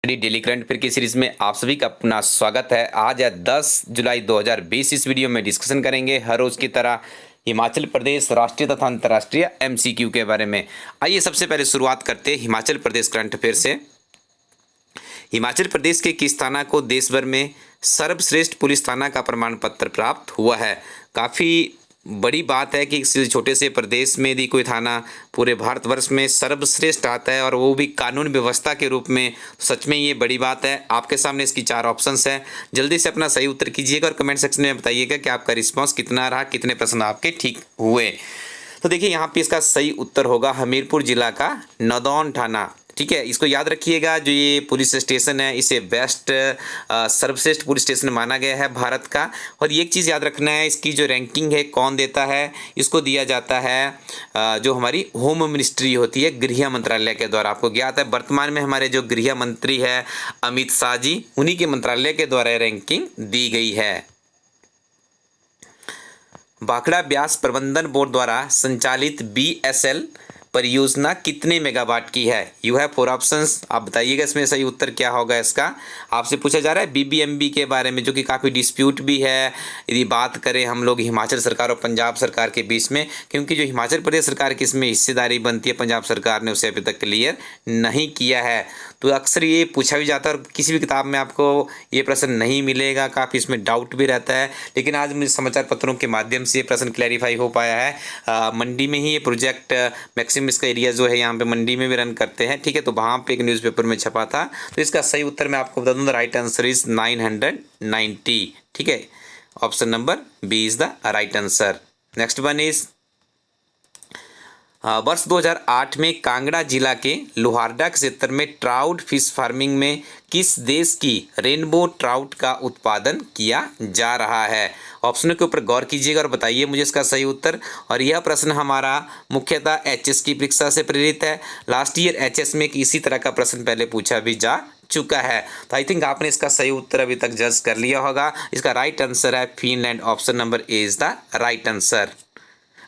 Daily current affair की series में आप सभी का अपना स्वागत है। आज है 10 जुलाई 2020। इस वीडियो में डिस्कशन करेंगे हर रोज की तरह हिमाचल प्रदेश राष्ट्रीय तथा अंतर्राष्ट्रीय एमसीक्यू के बारे में। आइए सबसे पहले शुरुआत करते हैं हिमाचल प्रदेश करंट अफेयर से। हिमाचल प्रदेश के किस थाना को देश भर में सर्वश्रेष्ठ पुलिस थाना का प्रमाण पत्र प्राप्त हुआ है? काफ़ी बड़ी बात है कि किसी छोटे से प्रदेश में यदि कोई थाना पूरे भारतवर्ष में सर्वश्रेष्ठ आता है और वो भी कानून व्यवस्था के रूप में, सच में ये बड़ी बात है। आपके सामने इसकी 4 ऑप्शंस हैं, जल्दी से अपना सही उत्तर कीजिएगा और कमेंट सेक्शन में बताइएगा कि आपका रिस्पॉन्स कितना रहा, कितने प्रश्न आपके ठीक हुए। तो देखिए यहाँ पे इसका सही उत्तर होगा हमीरपुर जिला का नदौन थाना। ठीक है, इसको याद रखिएगा। जो ये पुलिस स्टेशन है इसे बेस्ट सर्वश्रेष्ठ पुलिस स्टेशन माना गया है भारत का। और ये एक चीज़ याद रखना है, इसकी जो रैंकिंग है कौन देता है, इसको दिया जाता है जो हमारी होम मिनिस्ट्री होती है, गृह मंत्रालय के द्वारा। आपको ज्ञात है वर्तमान में हमारे जो गृह मंत्री है अमित शाह जी, उन्हीं के मंत्रालय के द्वारा रैंकिंग दी गई है। भाखड़ा ब्यास प्रबंधन बोर्ड द्वारा संचालित BSL परियोजना कितने मेगावाट की है? यू हैव 4 ऑप्शंस, आप बताइएगा इसमें सही उत्तर क्या होगा। इसका आपसे पूछा जा रहा है BBMB के बारे में, जो कि काफ़ी डिस्प्यूट भी है यदि बात करें हम लोग हिमाचल सरकार और पंजाब सरकार के बीच में, क्योंकि जो हिमाचल प्रदेश सरकार की इसमें हिस्सेदारी बनती है, पंजाब सरकार ने उसे अभी तक क्लियर नहीं किया है। तो अक्सर ये पूछा भी जाता है और किसी भी किताब में आपको ये प्रश्न नहीं मिलेगा, काफ़ी इसमें डाउट भी रहता है। लेकिन आज मुझे समाचार पत्रों के माध्यम से ये प्रश्न क्लैरिफाई हो पाया है। मंडी में ही ये प्रोजेक्ट मैक्सिमम इसका एरिया जो है यहाँ पे मंडी में भी रन करते हैं। ठीक है, तो वहाँ पे एक न्यूज़पेपर में छपा था। तो इसका सही उत्तर मैं आपको बता दूँ, द राइट आंसर इज 990। ठीक है, option number B is the right answer. Next one is वर्ष 2008 में कांगड़ा जिला के लोहारडा क्षेत्र में ट्राउट फिश फार्मिंग में किस देश की रेनबो ट्राउट का उत्पादन किया जा रहा है? ऑप्शनों के ऊपर गौर कीजिएगा और बताइए मुझे इसका सही उत्तर। और यह प्रश्न हमारा मुख्यतः HS की परीक्षा से प्रेरित है। लास्ट ईयर HS में इसी तरह का प्रश्न पहले पूछा भी जा चुका है। तो आई थिंक आपने इसका सही उत्तर अभी तक जज कर लिया होगा। इसका राइट आंसर है Finland. Option number A is the right answer.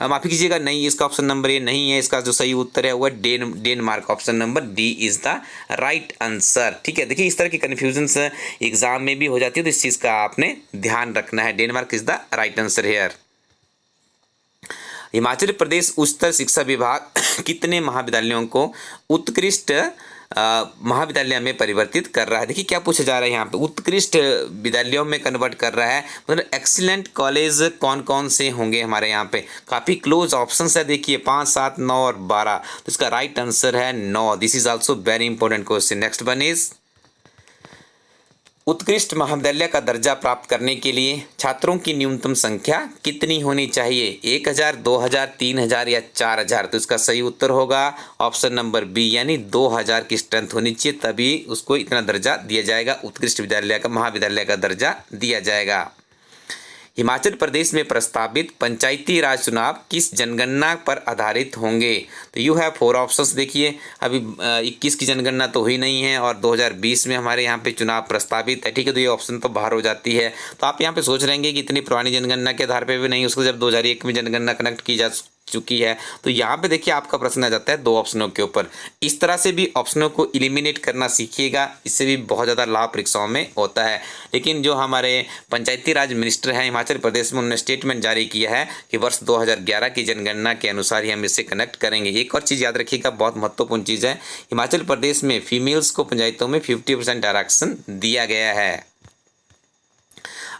माफ़ी कीजिएगा, नहीं, इसका ऑप्शन नंबर ए नहीं है। इसका जो सही उत्तर है वो है Denmark. Option number D is the right answer. ठीक है, देखिए इस तरह की कन्फ्यूजन्स एग्जाम में भी हो जाती है, तो इस चीज़ का आपने ध्यान रखना है। Denmark is the right answer here. Himachal Pradesh उच्चतर शिक्षा विभाग कितने महाविद्यालयों को उत्कृष्ट महाविद्यालय में परिवर्तित कर रहा है? देखिए क्या पूछा जा रहा है यहाँ पे, उत्कृष्ट विद्यालयों में कन्वर्ट कर रहा है, मतलब एक्सीलेंट कॉलेज कौन कौन से होंगे हमारे यहाँ पे? काफ़ी क्लोज ऑप्शंस है, देखिए 5, 7, 9 और 12। तो इसका राइट आंसर है 9। This is also very important question. Next one is उत्कृष्ट महाविद्यालय का दर्जा प्राप्त करने के लिए छात्रों की न्यूनतम संख्या कितनी होनी चाहिए? 1000, 2000, 3000 या 4000? तो इसका सही उत्तर होगा ऑप्शन नंबर बी, यानी 2000 की स्ट्रेंथ होनी चाहिए, तभी उसको इतना दर्जा दिया जाएगा, उत्कृष्ट विद्यालय का महाविद्यालय का दर्जा दिया जाएगा। हिमाचल प्रदेश में प्रस्तावित पंचायती राज चुनाव किस जनगणना पर आधारित होंगे? तो यू हैव 4 ऑप्शंस। देखिए अभी 21 की जनगणना तो हुई नहीं है और 2020 में हमारे यहाँ पे चुनाव प्रस्तावित है। ठीक है, तो ये ऑप्शन तो बाहर हो जाती है। तो आप यहाँ पे सोच रहेंगे कि इतनी पुरानी जनगणना के आधार पर भी नहीं, उसको जब 2001 में जनगणना कनेक्ट की जा चुकी है। तो यहाँ पे देखिए आपका प्रश्न आ जाता है 2 ऑप्शनों के ऊपर। इस तरह से भी ऑप्शनों को एलिमिनेट करना सीखिएगा, इससे भी बहुत ज़्यादा लाभ परीक्षाओं में होता है। लेकिन जो हमारे पंचायती राज मिनिस्टर हैं हिमाचल प्रदेश में, उन्होंने स्टेटमेंट जारी किया है कि वर्ष 2011 की जनगणना के अनुसार ही हम इससे कनेक्ट करेंगे। एक और चीज़ याद रखिएगा, बहुत महत्वपूर्ण चीज़ है, हिमाचल प्रदेश में फीमेल्स को पंचायतों में 50% आरक्षण दिया गया है।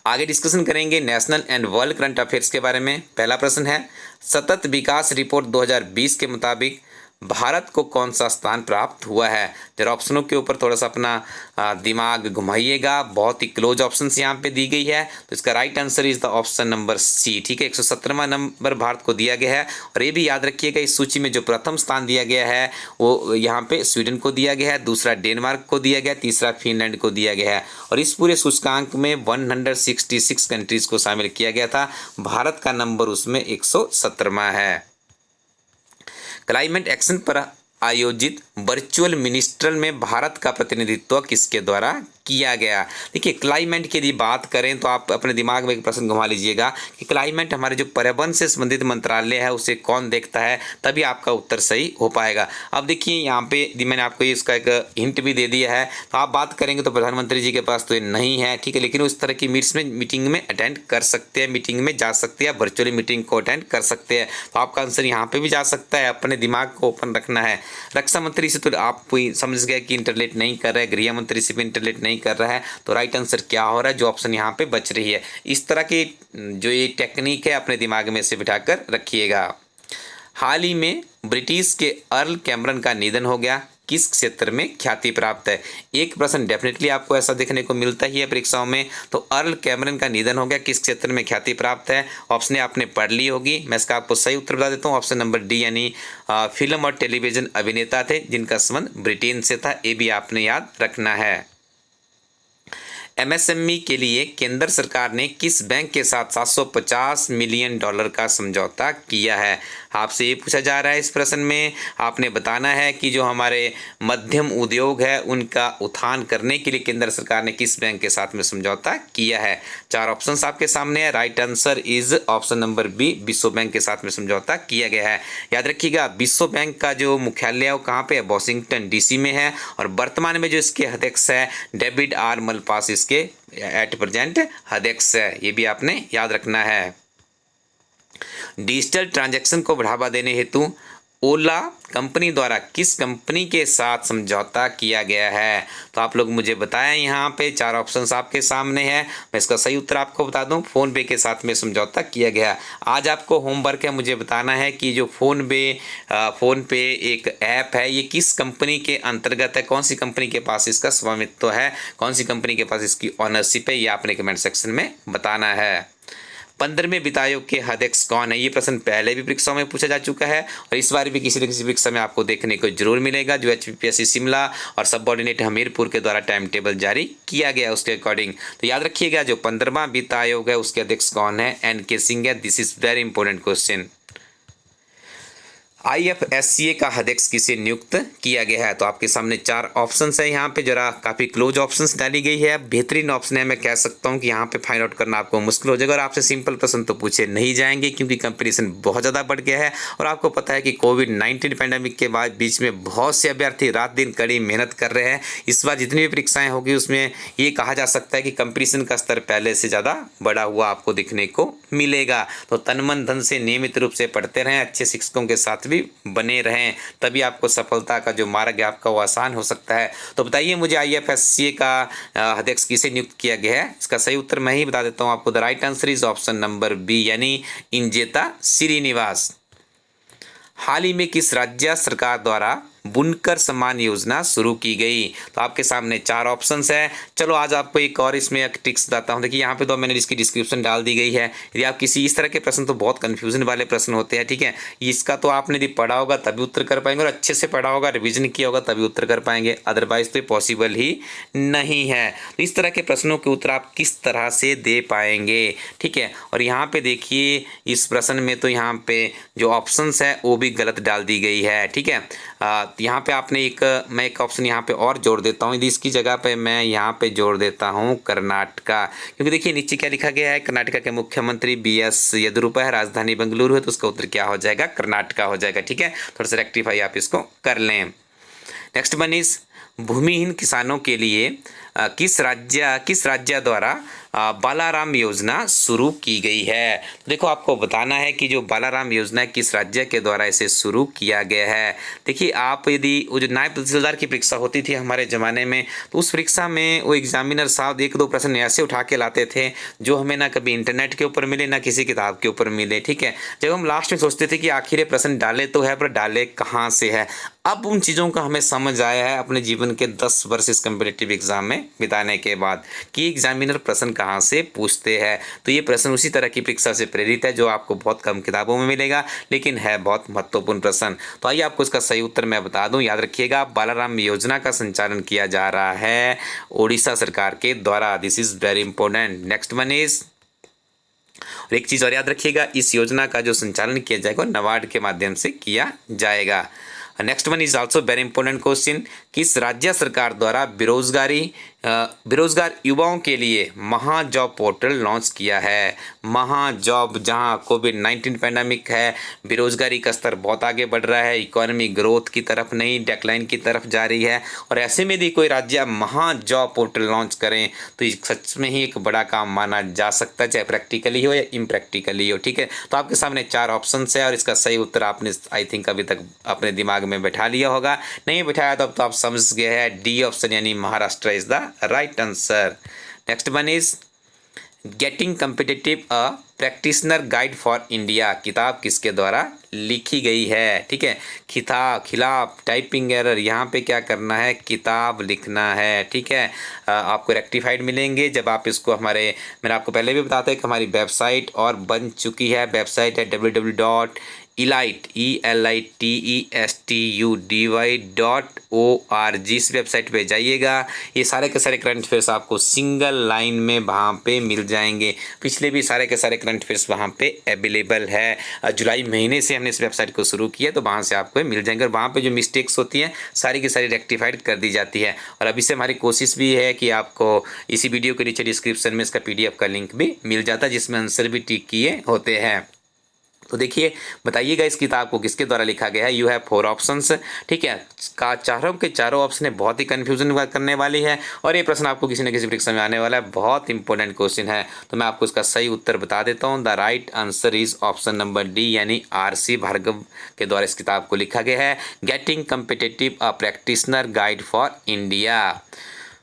आगे डिस्कशन करेंगे national and world current affairs के बारे में। पहला प्रश्न है, सतत विकास रिपोर्ट 2020 के मुताबिक भारत को कौन सा स्थान प्राप्त हुआ है? जरा ऑप्शनों के ऊपर थोड़ा सा अपना दिमाग घुमाइएगा, बहुत ही क्लोज ऑप्शंस यहाँ पे दी गई है। तो इसका right answer is the option number C. ठीक है, 117वां नंबर भारत को दिया गया है। और ये भी याद रखिएगा, इस सूची में जो प्रथम स्थान दिया गया है वो यहाँ पे स्वीडन को दिया गया है, दूसरा डेनमार्क को दिया गया, तीसरा फिनलैंड को दिया गया है। और इस पूरे सूचकांक में 166 कंट्रीज को शामिल किया गया था। भारत का नंबर उसमें 117वां है। क्लाइमेट एक्शन पर आयोजित वर्चुअल मिनिस्ट्रल में भारत का प्रतिनिधित्व किसके द्वारा किया गया। देखिए क्लाइमेट की यदि बात करें तो आप अपने दिमाग में एक प्रश्न घुमा लीजिएगा कि क्लाइमेट हमारे जो पर्यावरण से संबंधित मंत्रालय है उसे कौन देखता है, तभी आपका उत्तर सही हो पाएगा। अब देखिए यहाँ पे मैंने आपको इसका एक हिंट भी दे दिया है, तो आप बात करेंगे तो प्रधानमंत्री जी के पास तो ये नहीं है, ठीक है, लेकिन उस तरह की मीटिंग में अटेंड कर सकते हैं, मीटिंग में जा सकते हैं, वर्चुअली मीटिंग को अटेंड कर सकते हैं। तो आपका आंसर यहाँ पे भी जा सकता है, अपने दिमाग को ओपन रखना है। रक्षा मंत्री से तो आप समझ गए कि इंटरलेट नहीं कर रहे, गृह मंत्री से भी इंटरलेट नहीं कर रहा है, तो राइट आंसर क्या हो रहा है, जो ऑप्शन यहाँ पे बच रही है। इस तरह की जो ये टेक्निक है अपने दिमाग में से बिठाकर रखिएगा। हाल ही में ब्रिटिश के अर्ल कैमरन का निधन हो गया, किस क्षेत्र में ख्याति प्राप्त है। एक प्रश्न डेफिनेटली आपको ऐसा देखने को मिलता ही है परीक्षाओं में, तो अर्ल कैमरन का निधन हो गया, किस क्षेत्र में ख्याति प्राप्त है। ऑप्शन आपने पढ़ ली होगी, मैं इसका आपको सही उत्तर बता देता हूँ। ऑप्शन नंबर डी यानी फिल्म और टेलीविजन अभिनेता थे जिनका संबंध ब्रिटेन से था, ये भी आपने याद रखना है। एमएसएमई के लिए केंद्र सरकार ने किस बैंक के साथ $750 मिलियन का समझौता किया है। आपसे ये पूछा जा रहा है इस प्रश्न में, आपने बताना है कि जो हमारे मध्यम उद्योग है उनका उत्थान करने के लिए केंद्र सरकार ने किस बैंक के साथ में समझौता किया है। 4 ऑप्शंस आपके सामने है, right answer is option number B, विश्व बैंक के साथ में समझौता किया गया है। याद रखिएगा विश्व बैंक का जो मुख्यालय है वो कहाँ पे है, वॉशिंगटन डीसी में है, और वर्तमान में जो इसके अध्यक्ष है डेविड आर मलपास इसके एट प्रेजेंट अध्यक्ष है, ये भी आपने याद रखना है। डिजिटल ट्रांजैक्शन को बढ़ावा देने हेतु ओला कंपनी द्वारा किस कंपनी के साथ समझौता किया गया है। तो आप लोग मुझे बताएं, यहाँ पे 4 ऑप्शंस आपके सामने हैं, मैं इसका सही उत्तर आपको बता दूं, फोन पे के साथ में समझौता किया गया। आज आपको होमवर्क है, मुझे बताना है कि जो फोन पे एक ऐप है ये किस कंपनी के अंतर्गत है, कौन सी कंपनी के पास इसका स्वामित्व है, कौन सी कंपनी के पास इसकी ऑनरशिप है, ये आपने कमेंट सेक्शन में बताना है। 15वें वित्त आयोग के अध्यक्ष कौन है, ये प्रश्न पहले भी परीक्षाओं में पूछा जा चुका है और इस बार भी किसी न किसी परीक्षा में आपको देखने को जरूर मिलेगा। जो HPPSC शिमला और सबऑर्डिनेट हमीरपुर के द्वारा टाइम टेबल जारी किया गया उसके अकॉर्डिंग, तो याद रखिएगा जो 15वां वित्त आयोग है उसके अध्यक्ष कौन है, NK सिंह है। This is very important question. IFSCA का अध्यक्ष किसे नियुक्त किया गया है। तो आपके सामने 4 ऑप्शंस है, यहाँ पे जरा काफ़ी क्लोज ऑप्शंस डाली गई है, बेहतरीन ऑप्शन है। मैं कह सकता हूँ कि यहाँ पे फाइंड आउट करना आपको मुश्किल हो जाएगा और आपसे सिंपल प्रश्न तो पूछे नहीं जाएंगे क्योंकि कंपटीशन बहुत ज़्यादा बढ़ गया है। और आपको पता है कि कोविड-19 पैंडेमिक के बाद बीच में बहुत से अभ्यर्थी रात दिन कड़ी मेहनत कर रहे हैं। इस बार जितनी भी परीक्षाएँ होगी उसमें ये कहा जा सकता है कि कंपटीशन का स्तर पहले से ज़्यादा बढ़ा हुआ आपको देखने को मिलेगा। तो तन मन धन से नियमित रूप से पढ़ते रहें, अच्छे शिक्षकों के साथ भी बने रहें, तभी आपको सफलता का जो मार्ग है आपका वो आसान हो सकता है। तो बताइए मुझे IFSCA का अध्यक्ष किसे नियुक्त किया गया है। इसका सही उत्तर मैं ही बता देता हूँ आपको। The right answer is option number B यानी इंजेता श्रीनिवास। हाल ही में किस राज्य सरकार द्वारा बुनकर सम्मान योजना शुरू की गई। तो आपके सामने 4 ऑप्शंस है। चलो आज आपको एक और इसमें एक टिप्स बताता हूँ। देखिए यहाँ पे तो मैंने इसकी डिस्क्रिप्शन डाल दी गई है। यदि आप किसी इस तरह के प्रश्न, तो बहुत कंफ्यूजन वाले प्रश्न होते हैं, ठीक है, इसका तो आपने यदि पढ़ा होगा तभी उत्तर कर पाएंगे और अच्छे से पढ़ा होगा, रिविजन किया होगा तभी उत्तर कर पाएंगे, अदरवाइज तो पॉसिबल ही नहीं है। तो इस तरह के प्रश्नों के उत्तर आप किस तरह से दे पाएंगे, ठीक है। और यहाँ पे देखिए इस प्रश्न में तो यहाँ पे जो ऑप्शंस है वो भी गलत डाल दी गई है, ठीक है। यहाँ पे आपने मैं एक ऑप्शन यहाँ पे और जोड़ देता हूँ, यदि इसकी जगह पे मैं यहाँ पे जोड़ देता हूँ कर्नाटका, क्योंकि देखिए नीचे क्या लिखा गया है, कर्नाटका के मुख्यमंत्री BS येदियुरप्पा है, राजधानी बेंगलुरु है, तो उसका उत्तर क्या हो जाएगा, कर्नाटका हो जाएगा, ठीक है। थोड़ा सा रेक्टिफाई आप इसको कर लें। नेक्स्ट वन इज भूमिहीन किसानों के लिए किस राज्य द्वारा बालाराम योजना शुरू की गई है। तो देखो आपको बताना है कि जो बालाराम योजना किस राज्य के द्वारा इसे शुरू किया गया है। देखिए आप यदि वो जो नायब तहसीलदार की परीक्षा होती थी हमारे ज़माने में, तो उस परीक्षा में वो एग्जामिनर साहब 1-2 प्रश्न ऐसे उठा के लाते थे जो हमें ना कभी इंटरनेट के ऊपर मिले ना किसी किताब के ऊपर मिले, ठीक है। जब हम लास्ट में सोचते थे कि आखिर ये प्रश्न डाले तो है पर डाले कहाँ से है, अब उन चीज़ों का हमें समझ आया है अपने जीवन के 10 वर्ष इस कम्पिटिटिव एग्जाम में बिताने के बाद कि एग्जामिनर प्रश्न कहाँ से पूछते हैं। तो ये प्रश्न उसी तरह की परीक्षा से प्रेरित है जो आपको बहुत कम किताबों में मिलेगा, लेकिन है बहुत महत्वपूर्ण प्रश्न। तो आइए आपको इसका सही उत्तर मैं बता दूं। याद रखिएगा बालाराम योजना का संचालन किया जा रहा है ओडिशा सरकार के द्वारा। This is very important. Next one is, और एक चीज़ और याद रखिएगा, इस योजना का जो संचालन किया जाएगा नाबार्ड के माध्यम से किया जाएगा। Next one is also very important question, किस राज्य सरकार द्वारा बेरोजगार युवाओं के लिए महाजॉब पोर्टल लॉन्च किया है। महाजॉब, जहां कोविड-19 पैंडेमिक है, बेरोजगारी का स्तर बहुत आगे बढ़ रहा है, इकोनॉमी ग्रोथ की तरफ नहीं डेक्लाइन की तरफ जा रही है, और ऐसे में यदि कोई राज्य महाजॉब पोर्टल लॉन्च करें तो ये सच में ही एक बड़ा काम माना जा सकता है, चाहे प्रैक्टिकली हो या इम्प्रैक्टिकली हो। ठीक है, तो आपके सामने 4 ऑप्शन है और इसका सही उत्तर आपने आई थिंक अभी तक अपने दिमाग में बैठा लिया होगा। नहीं बैठाया तो अब तो आप समझ गए हैं, डी ऑप्शन यानी Maharashtra is the right answer. Next one is getting competitive a practitioner guide for India, किताब किसके द्वारा लिखी गई है। ठीक है, खिलाफ टाइपिंग एरर, यहाँ पे क्या करना है, किताब लिखना है। ठीक है, आपको रेक्टिफाइड मिलेंगे जब आप इसको मैंने आपको पहले भी बताया कि हमारी वेबसाइट और बन चुकी है। वेबसाइट है www.eliteestudY.org। इस वेबसाइट पे जाइएगा, ये सारे के सारे करंट अफेयर्स आपको सिंगल लाइन में वहाँ पे मिल जाएंगे। पिछले भी सारे के सारे करंट अफेयर्स वहाँ पे अवेलेबल है। जुलाई महीने से हमने इस वेबसाइट को शुरू किया, तो वहाँ से आपको मिल जाएंगे और वहाँ पे जो मिस्टेक्स होती हैं सारी की सारी रेक्टिफाइड कर दी जाती है। और अभी से हमारी कोशिश भी है कि आपको इसी वीडियो के नीचे डिस्क्रिप्शन में इसका PDF का लिंक भी मिल जाता है, जिसमें आंसर भी टिक किए होते हैं। तो देखिए, बताइएगा इस किताब को किसके द्वारा लिखा गया है। You have 4 options. ठीक है, चारों के चारों ऑप्शन बहुत ही कन्फ्यूजन करने वाली है, और ये प्रश्न आपको किसी न किसी परीक्षा में आने वाला है, बहुत इंपॉर्टेंट क्वेश्चन है। तो मैं आपको इसका सही उत्तर बता देता हूँ। The right answer is option number D, यानी RC भार्गव के द्वारा इस किताब को लिखा गया है, getting competitive a practitioner guide for India.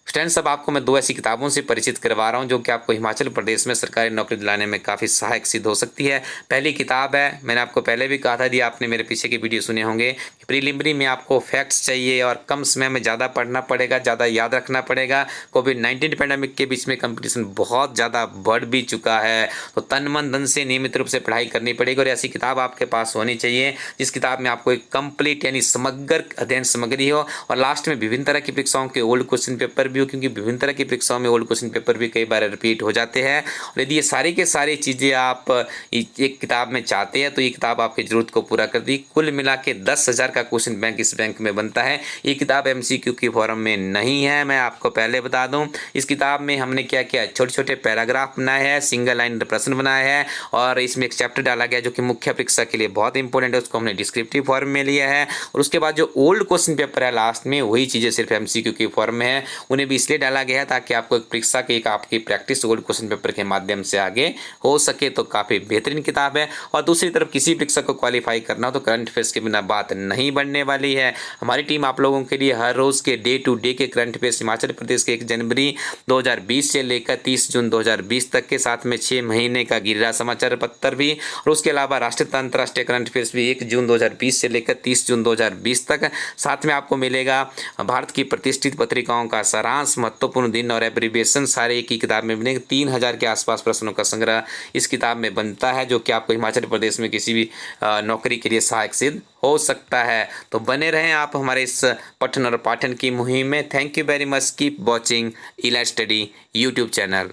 Students, अब आपको मैं 2 ऐसी किताबों से परिचित करवा रहा हूं जो कि आपको हिमाचल प्रदेश में सरकारी नौकरी दिलाने में काफ़ी सहायक सिद्ध हो सकती है। पहली किताब है, मैंने आपको पहले भी कहा था, यदि आपने मेरे पीछे के वीडियो सुने होंगे, प्रीलिमिनरी में आपको फैक्ट्स चाहिए और कम समय में ज़्यादा पढ़ना पड़ेगा, ज़्यादा याद रखना पड़ेगा। कोविड-19 पैंडेमिक के बीच में कंपटीशन बहुत ज़्यादा बढ़ भी चुका है, तो तन मन धन से नियमित रूप से पढ़ाई करनी पड़ेगी। और ऐसी किताब आपके पास होनी चाहिए जिस किताब में आपको एक कंप्लीट यानी समग्र अध्ययन सामग्री हो, और लास्ट में विभिन्न तरह की परीक्षाओं के ओल्ड क्वेश्चन पेपर भी हो, क्योंकि विभिन्न तरह की परीक्षाओं में ओल्ड क्वेश्चन पेपर भी कई बार रिपीट हो जाते हैं। और यदि ये सारी के सारी चीज़ें आप एक किताब में चाहते हैं तो ये किताब आपकी ज़रूरत को पूरा कर दी। कुल मिला के 10,000 का क्वेश्चन बैंक इस बैंक में बनता है। ये किताब MCQ की फॉर्म में नहीं है, मैं आपको पहले बता दूं। इस किताब में हमने क्या किया, छोटे छोटे पैराग्राफ बनाए हैं, सिंगल लाइन प्रश्न बनाए हैं, और इसमें एक चैप्टर डाला गया जो कि मुख्य परीक्षा के लिए बहुत इंपॉर्टेंट है, उसको हमने डिस्क्रिप्टिव फॉर्म में लिया है। और उसके बाद जो ओल्ड क्वेश्चन पेपर है लास्ट में, वही चीज़ें सिर्फ MCQ की फॉर्म में है, उन्हें भी इसलिए डाला गया है ताकि आपको एक परीक्षा की एक आपकी प्रैक्टिस ओल्ड क्वेश्चन पेपर के माध्यम से आगे हो सके। तो काफ़ी बेहतरीन किताब है। और दूसरी तरफ किसी परीक्षा को क्वालिफाई करना हो तो करंट अफेयर्स के बिना बात नहीं बनने वाली है। हमारी टीम आप लोगों के लिए हर रोज़ के डे टू डे के करंट अफेयर्स हिमाचल प्रदेश के 1 जनवरी 2020 से लेकर 30 जून 2020 तक के, साथ में 6 महीने का गिरिराज समाचार पत्र भी, और उसके अलावा राष्ट्रीय तथा अंतर्राष्ट्रीय करंट अफेयर्स भी 1 जून 2020 से लेकर 30 जून 2020 तक। साथ में आपको मिलेगा भारत की प्रतिष्ठित पत्रिकाओं का सारांश, महत्वपूर्ण दिन और एब्रीविएशन, सारे एक ही किताब में मिलेंगे। 3000 के आसपास प्रश्नों का संग्रह इस किताब में बनता है, जो कि आपको हिमाचल प्रदेश में किसी भी नौकरी के लिए सहायक सिद्ध हो सकता है। तो बने रहें आप हमारे इस पठन और पाठन की मुहिम में। Thank you very much, keep watching elite study YouTube channel.